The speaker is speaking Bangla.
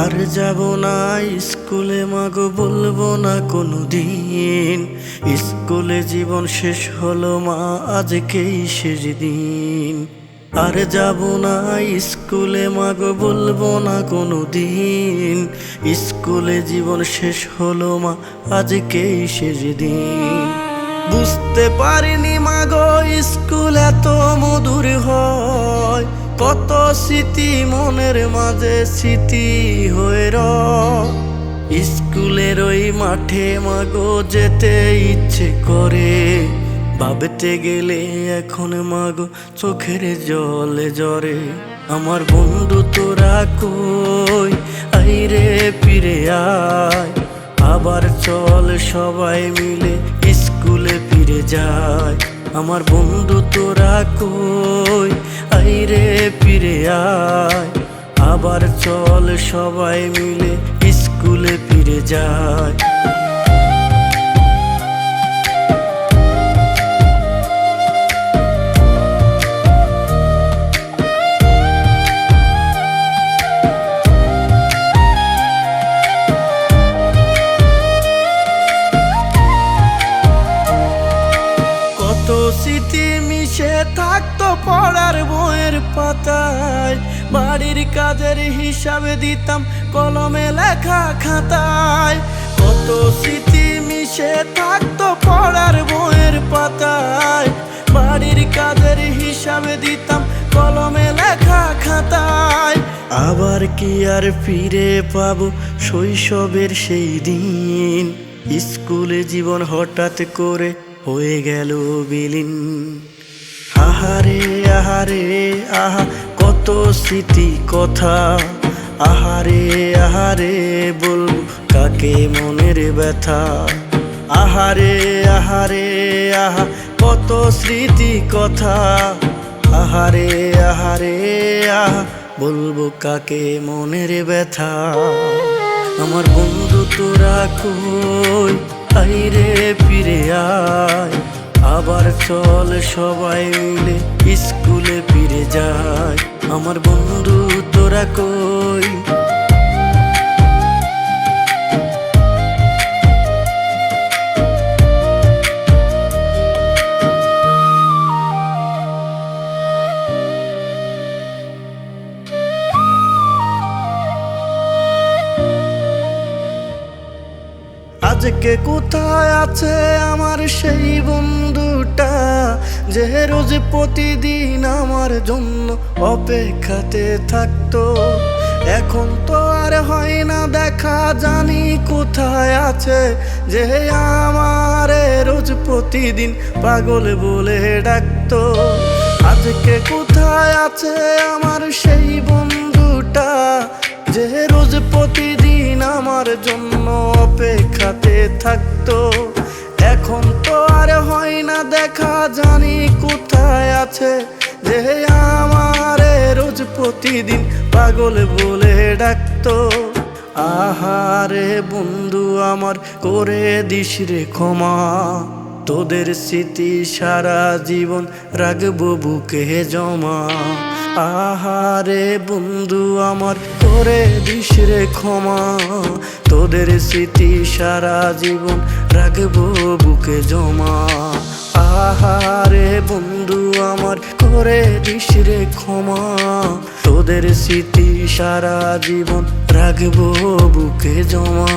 আর যাব না স্কুলে মাগো, বলবো না কোনো দিন। স্কুলে জীবন শেষ হলো মা, আজকেই শেষ দিন। আর যাব না স্কুলে মাগো, বলবো না কোনো দিন। স্কুলে জীবন শেষ হলো মা, আজকেই শেষ দিন। বুঝতে পারিনি মাগো স্কুল এত মধুর হয়, কত স্মৃতি মনের মাঝে স্মৃতি হয়ে রয়। স্কুলের ওই মাঠে মাগো যেতে ইচ্ছে করে, ভাবতে গেলে এখন মাগো চোখের জলে জরে। আমার বন্ধু তোরা কই, আইরে ফিরে আয়, আবার চল সবাই মিলে স্কুলে ফিরে যায়। আমার বন্ধু তোরা কই, আইরে ফিরে আয়, আবার চল সবাই মিলে স্কুলে ফিরে যায়। স্মৃতি মিশে থাকতো পড়ার বইয়ের পাতায়, বাড়ির কাজের হিসাবে দিতাম কলমে লেখা খাতায়। কত স্মৃতি মিশে থাকতো পড়ার বইয়ের পাতায়, বাড়ির কাজের হিসাবে দিতাম কলমে লেখা খাতায়। আবার কি আর ফিরে পাবো শৈশবের সেই দিন? স্কুলে জীবন হঠাৎ করে হয়ে গেল বিলীন। আহারে আহারে আহা, কত স্মৃতি কথা। আহারে আহারে বলবো কাকে মনের ব্যথা। আহারে আহারে আহা, কত স্মৃতি কথা। আহারে আহারে আহা, বলবো কাকে মনের ব্যথা। আমার বন্ধু তোরা কই, আইরে ফিরে আয়, আবার চল সবাই মিলে স্কুলে ফিরে যায়। আমার বন্ধু তোরা কই। আজকে কোথায় আছে আমার সেই বন্ধুটা, যে রোজ প্রতিদিন আমার জন্য অপেক্ষাতে থাকতো। এখন তো আর হয় না দেখা, জানি কোথায় আছে, যে আমারে রোজ প্রতিদিন পাগল বলে ডাকতো। আজকে কোথায় আছে আমার সেই বন্ধুটা, যে রোজ প্রতিদিন আমার জন্য অপেক্ষাতে থাকতো। এখন তো আর হয় না দেখা, জানি কোথায় আছে, যে আমারে রোজ প্রতিদিন পাগল বলে ডাকতো। আহারে বন্ধু আমার, করে দিস রে ক্ষমা, তোদের স্মৃতি সারা জীবন রাখবো বুকে জমা। আহারে বন্ধু আমার, করে দিস রে ক্ষমা, তোদের স্মৃতি সারা জীবন রাখবো বুকে জমা। আহারে বন্ধু আমার, করে দিস রে ক্ষমা, তোদের স্মৃতি সারা জীবন রাখবো বুকে জমা।